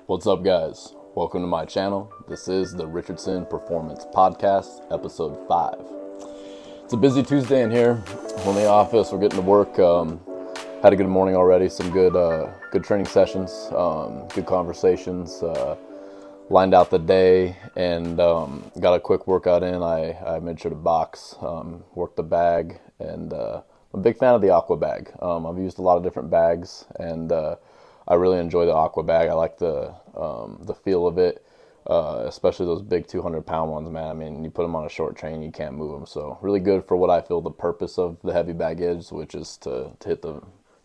What's up, guys? Welcome to my channel. This is the Richardson Performance Podcast, episode 5. It's a busy Tuesday in here. I'm in the office. We're getting to work. Had a good morning already. Some good training sessions, good conversations. Lined out the day and got a quick workout in. I made sure to box, work the bag, and I'm a big fan of the aqua bag. I've used a lot of different bags, and I really enjoy the aqua bag. I like the feel of it, especially those big 200-pound ones, man. I mean, you put them on a short train, you can't move them. So really good for what I feel the purpose of the heavy bag is, which is to hit the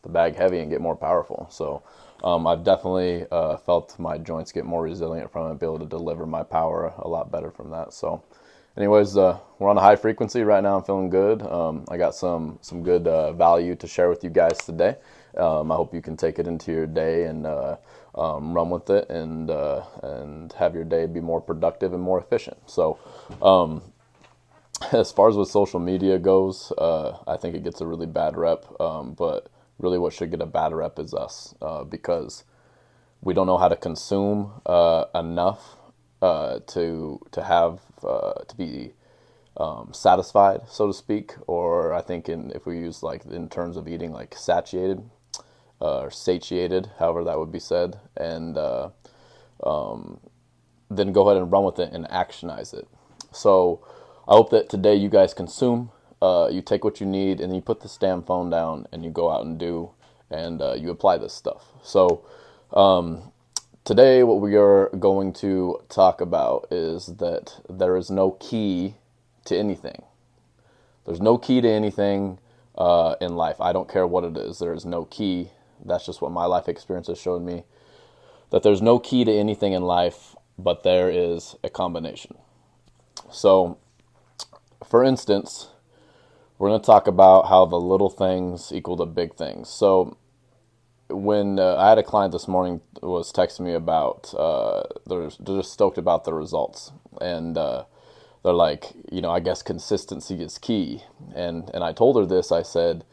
bag heavy and get more powerful. So I've definitely felt my joints get more resilient from it, be able to deliver my power a lot better from that. So anyways, we're on a high frequency right now. I'm feeling good. I got some good value to share with you guys today. I hope you can take it into your day and run with it and have your day be more productive and more efficient. So as far as with social media goes, I think it gets a really bad rep, but really what should get a bad rep is us, because we don't know how to consume enough to be satisfied, so to speak. Or I think if we use like in terms of eating, like satiated or satiated, however that would be said, and then go ahead and run with it and actionize it. So I hope that today you guys consume, you take what you need, and then you put this damn phone down and you go out and do, and you apply this stuff. So today what we are going to talk about is that there is no key to anything. There's no key to anything in life. I don't care what it is. There is no key. That's just what my life experience has shown me, that there's no key to anything in life, but there is a combination. So, for instance, we're going to talk about how the little things equal the big things. So, when I had a client this morning was texting me about, they're just stoked about the results. And they're like, I guess consistency is key. And I told her this. I said,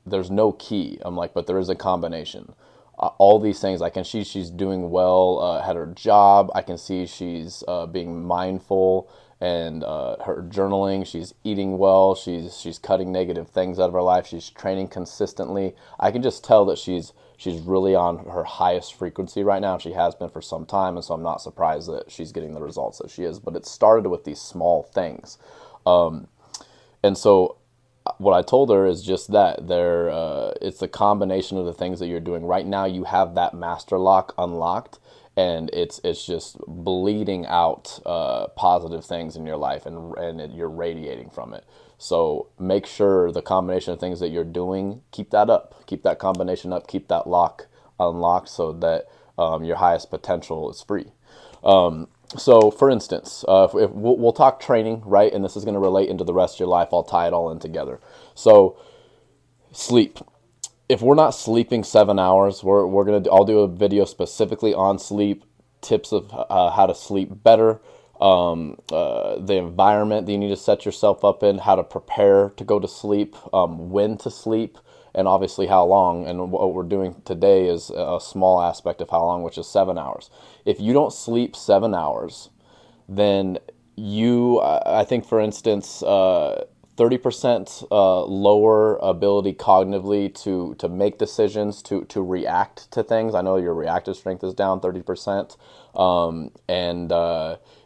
there's no key. I'm like, but there is a combination. All these things, I can see she's doing well at her job. I can see she's being mindful and her journaling. She's eating well. She's cutting negative things out of her life. She's training consistently. I can just tell that she's really on her highest frequency right now. She has been for some time, and so I'm not surprised that she's getting the results that she is. But it started with these small things, and so what I told her is just that it's a combination of the things that you're doing right now. You have that master lock unlocked, and it's just bleeding out positive things in your life, and you're radiating from it. So make sure the combination of things that you're doing, keep that up, keep that combination up, keep that lock unlocked, so that your highest potential is free. So, for instance, if we'll talk training, right? And this is going to relate into the rest of your life. I'll tie it all in together. So, sleep. If we're not sleeping 7 hours, I'll do a video specifically on sleep, tips of how to sleep better, the environment that you need to set yourself up in, how to prepare to go to sleep, when to sleep, and obviously how long. And what we're doing today is a small aspect of how long, which is 7 hours. If you don't sleep 7 hours, then I think, for instance, 30% lower ability cognitively to make decisions, to react to things. I know your reactive strength is down 30%, and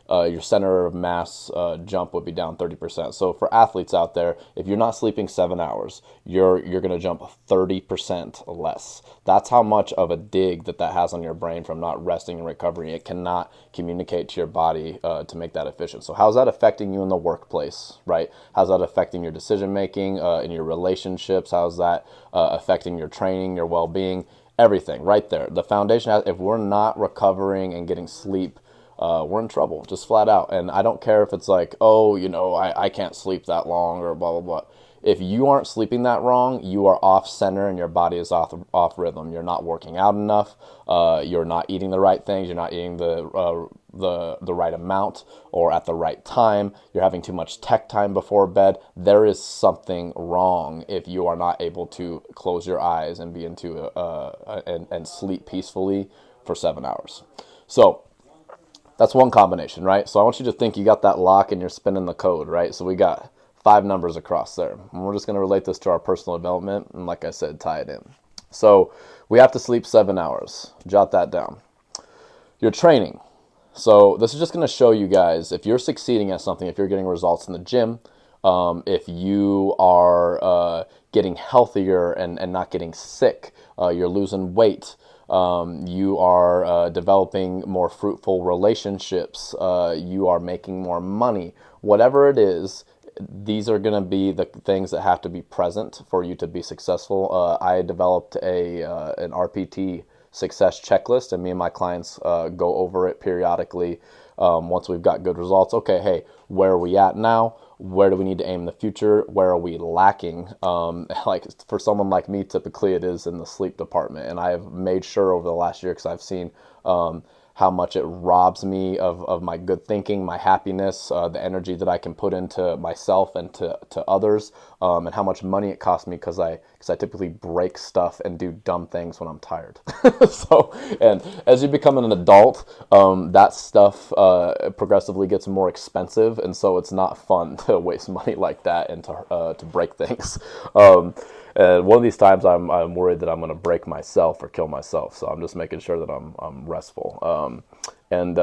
your center of mass jump would be down 30%. So for athletes out there, if you're not sleeping 7 hours, you're going to jump 30% less. That's how much of a dig that has on your brain from not resting and recovering. It cannot communicate to your body to make that efficient. So how's that affecting you in the workplace, right? How's that affecting your decision making, in your relationships? How's that affecting your training, your well-being? Everything right there. The foundation, if we're not recovering and getting sleep, we're in trouble, just flat out. And I don't care if it's like, I can't sleep that long or blah, blah, blah. If you aren't sleeping that wrong, you are off center and your body is off rhythm. You're not working out enough. You're not eating the right things. You're not eating the right amount or at the right time. You're having too much tech time before bed. There is something wrong if you are not able to close your eyes and be into and sleep peacefully for 7 hours. So that's one combination, right? So I want you to think you got that lock and you're spinning the code, right? So we got 5 numbers across there. And we're just going to relate this to our personal development and, like I said, tie it in. So we have to sleep 7 hours. Jot that down. Your training. So this is just going to show you guys if you're succeeding at something, if you're getting results in the gym, if you are getting healthier and not getting sick, you're losing weight, you are developing more fruitful relationships, you are making more money, whatever it is, these are going to be the things that have to be present for you to be successful. I developed an RPT success checklist, and me and my clients go over it periodically once we've got good results. Okay, hey, where are we at now? Where do we need to aim in the future? Where are we lacking? Like for someone like me, typically it is in the sleep department, and I have made sure over the last year, because I've seen how much it robs me of my good thinking, my happiness, the energy that I can put into myself and to others, and how much money it costs me because I typically break stuff and do dumb things when I'm tired. So, and as you become an adult, that stuff progressively gets more expensive, and so it's not fun to waste money like that and to break things. And one of these times, I'm worried that I'm going to break myself or kill myself. So I'm just making sure that I'm restful. And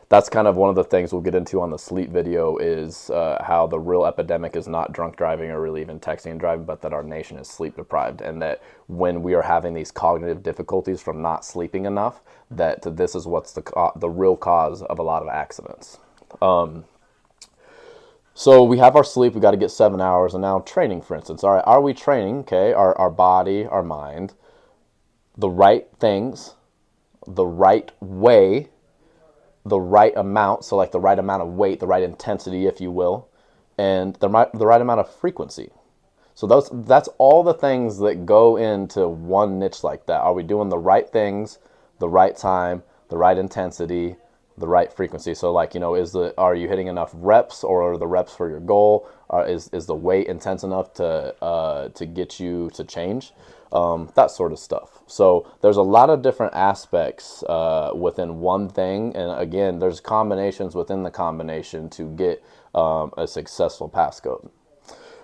that's kind of one of the things we'll get into on the sleep video is how the real epidemic is not drunk driving or really even texting and driving, but that our nation is sleep deprived, and that when we are having these cognitive difficulties from not sleeping enough, that this is what's the real cause of a lot of accidents. So we have our sleep, we got to get 7 hours, and now training, for instance. All right, are we training, okay, our body, our mind, the right things, the right way, the right amount, so like the right amount of weight, the right intensity, if you will, and the right amount of frequency. So that's all the things that go into one niche like that. Are we doing the right things, the right time, the right intensity, the right frequency? So like, are you hitting enough reps, or are the reps for your goal? Is the weight intense enough to get you to change? That sort of stuff. So there's a lot of different aspects within one thing, and again, there's combinations within the combination to get a successful passcode.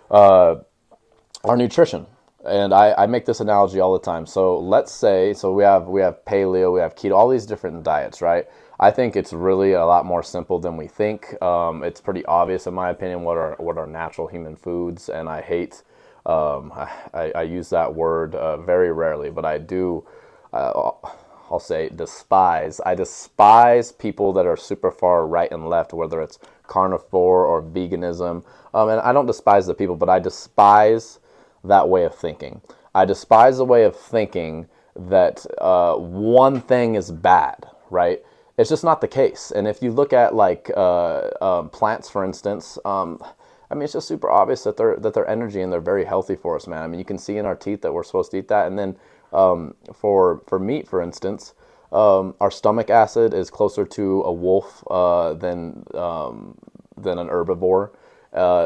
Our nutrition. And I make this analogy all the time. So let's say, we have paleo, we have keto, all these different diets, right? I think it's really a lot more simple than we think. It's pretty obvious, in my opinion, what are natural human foods, and I hate. I use that word very rarely, but I do. I'll say despise. I despise people that are super far right and left, whether it's carnivore or veganism. And I don't despise the people, but I despise that way of thinking. I despise the way of thinking that one thing is bad, right? It's just not the case. And if you look at like plants, for instance, it's just super obvious that they're energy and they're very healthy for us, man. I mean, you can see in our teeth that we're supposed to eat that. And then for meat, for instance, our stomach acid is closer to a wolf than an herbivore.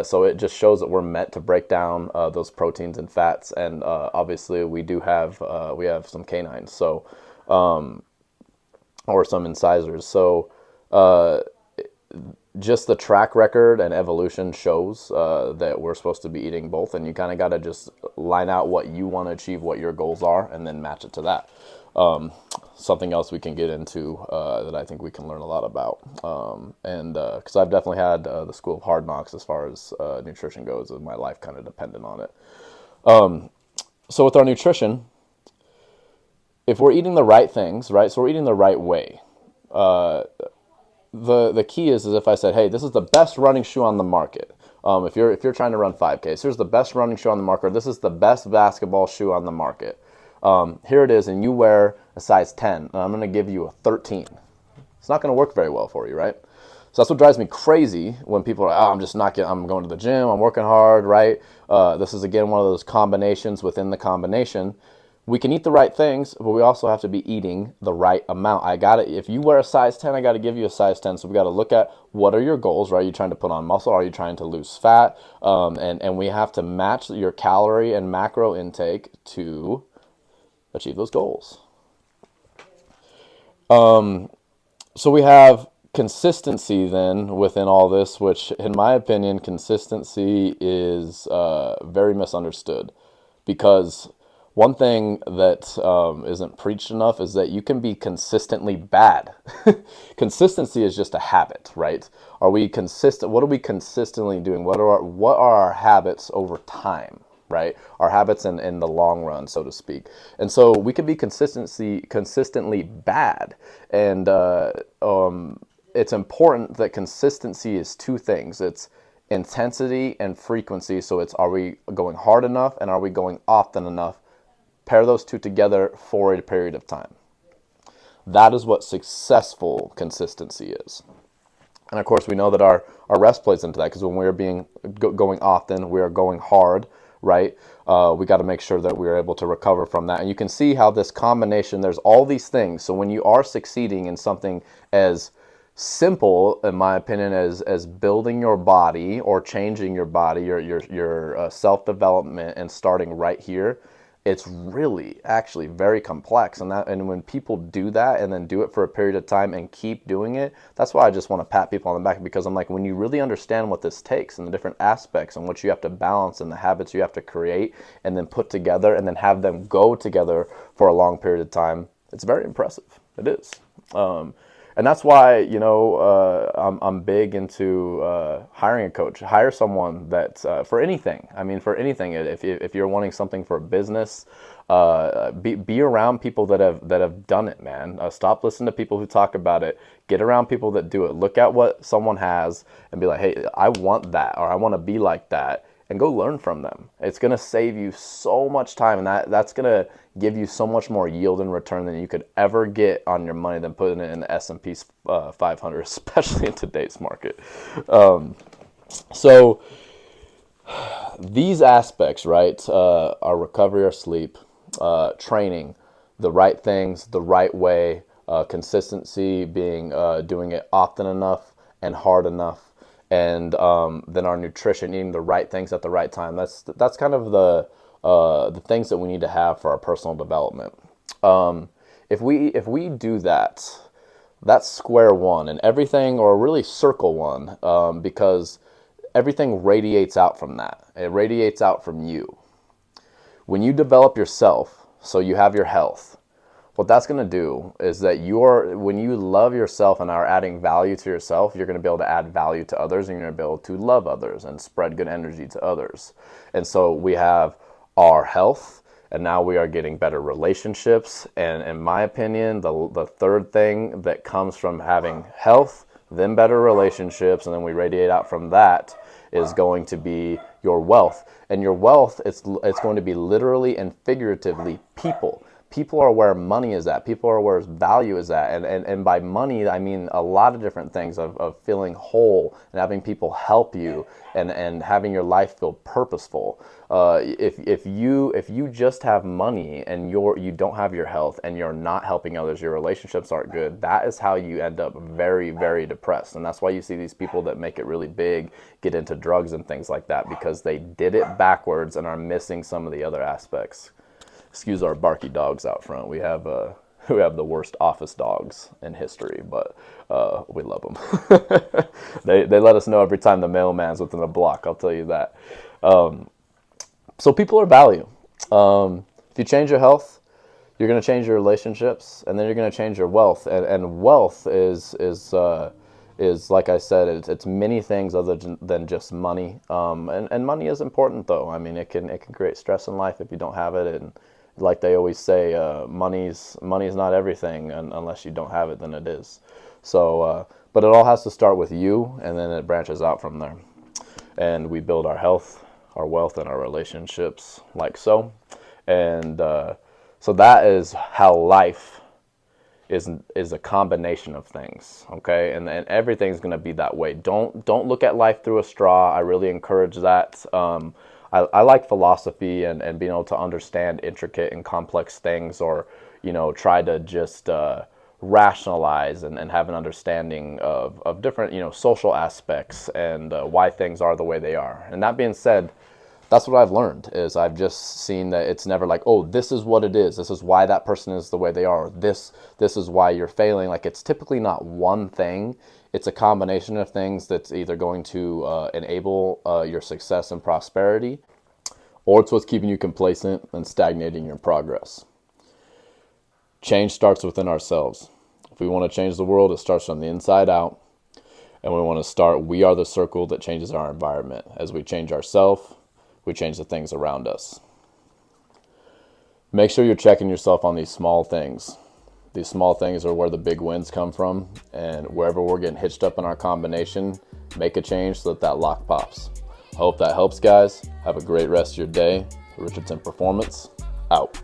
So it just shows that we're meant to break down those proteins and fats, and obviously we have some canines, so or some incisors. So just the track record and evolution shows that we're supposed to be eating both, and you kind of got to just line out what you want to achieve, what your goals are, and then match it to that. Something else we can get into that I think we can learn a lot about, and because I've definitely had the school of hard knocks as far as nutrition goes, and my life kind of depended on it. So with our nutrition, if we're eating the right things, right, so we're eating the right way. The key is if I said, hey, this is the best running shoe on the market. If you're trying to run 5Ks, here's the best running shoe on the market. This is the best basketball shoe on the market. Here it is, and you wear a size 10, and I'm going to give you a 13. It's not going to work very well for you, right? So that's what drives me crazy when people are like, oh, I'm just not getting, I'm going to the gym, I'm working hard, right? This is again one of those combinations within the combination. We can eat the right things, but we also have to be eating the right amount. I got to If you wear a size 10, I got to give you a size 10. So we got to look at what are your goals, right? Are you trying to put on muscle? Are you trying to lose fat? And we have to match your calorie and macro intake to achieve those goals. So we have consistency then within all this, which in my opinion, consistency is very misunderstood, because one thing that isn't preached enough is that you can be consistently bad. Consistency is just a habit, right? Are we consistent? What are we consistently doing? What are our habits over time? Right, our habits in the long run, so to speak. And so we could be consistently bad, and it's important that consistency is two things. It's intensity and frequency. So it's, are we going hard enough and are we going often enough? Pair those two together for a period of time. That is what successful consistency is. And of course, we know that our rest plays into that, because when we're going often, we are going hard, right? We got to make sure that we're able to recover from that. And you can see how this combination, there's all these things. So when you are succeeding in something as simple, in my opinion, as building your body or changing your body, your self-development, and starting right here, it's really actually very complex. And when people do that and then do it for a period of time and keep doing it, that's why I just want to pat people on the back, because I'm like, when you really understand what this takes and the different aspects and what you have to balance and the habits you have to create and then put together and then have them go together for a long period of time, it's very impressive. It is. And that's why, I'm big into hiring a coach. Hire someone that, for anything. I mean, for anything. If you're wanting something for a business, be around people that have done it, man. Stop listening to people who talk about it. Get around people that do it. Look at what someone has and be like, hey, I want that, or I want to be like that. And go learn from them. It's going to save you so much time, and that's going to give you so much more yield and return than you could ever get on your money than putting it in the S&P 500, especially in today's market. So these aspects, right, our recovery, our sleep, training, the right things, the right way, consistency being doing it often enough and hard enough, and then our nutrition, eating the right things at the right time. That's kind of the things that we need to have for our personal development. If we do that, that's square one, and everything, or really circle one, because everything radiates out from that. It radiates out from you. When you develop yourself, so you have your health, what that's going to do is that when you love yourself and are adding value to yourself, you're going to be able to add value to others, and you're going to be able to love others and spread good energy to others. And so we have our health, and now we are getting better relationships. And in my opinion, the third thing that comes from having health, then better relationships, and then we radiate out from that, is going to be your wealth. And your wealth, it's going to be literally and figuratively people. People are where money is at. People are where value is at. And by money, I mean a lot of different things of feeling whole and having people help you and having your life feel purposeful. If you just have money and you don't have your health and you're not helping others, your relationships aren't good, that is how you end up very, very depressed. And that's why you see these people that make it really big get into drugs and things like that, because they did it backwards and are missing some of the other aspects. Excuse our barky dogs out front. We have the worst office dogs in history, but we love them. They let us know every time the mailman's within a block, I'll tell you that. So people are value. If you change your health, you're going to change your relationships, and then you're going to change your wealth. And wealth is like I said, it's many things other than just money. And money is important, though. I mean, it can create stress in life if you don't have it. And like they always say, money's not everything, and unless you don't have it, then it is. So, but it all has to start with you, and then it branches out from there. And we build our health, our wealth, and our relationships like so. And so that is how life is a combination of things, okay? And everything's going to be that way. Don't look at life through a straw. I really encourage that. I like philosophy and being able to understand intricate and complex things, or try to just rationalize and have an understanding of different social aspects and why things are the way they are. And that being said, that's what I've learned, is I've just seen that it's never like, oh, this is what it is. This is why that person is the way they are. This is why you're failing. Like, it's typically not one thing. It's a combination of things that's either going to enable your success and prosperity, or it's what's keeping you complacent and stagnating your progress. Change starts within ourselves. If we want to change the world, it starts from the inside out. And we are the circle that changes our environment. As we change ourselves, we change the things around us. Make sure you're checking yourself on these small things. These small things are where the big wins come from. And wherever we're getting hitched up in our combination, make a change so that lock pops. I hope that helps, guys. Have a great rest of your day. Richardson Performance, out.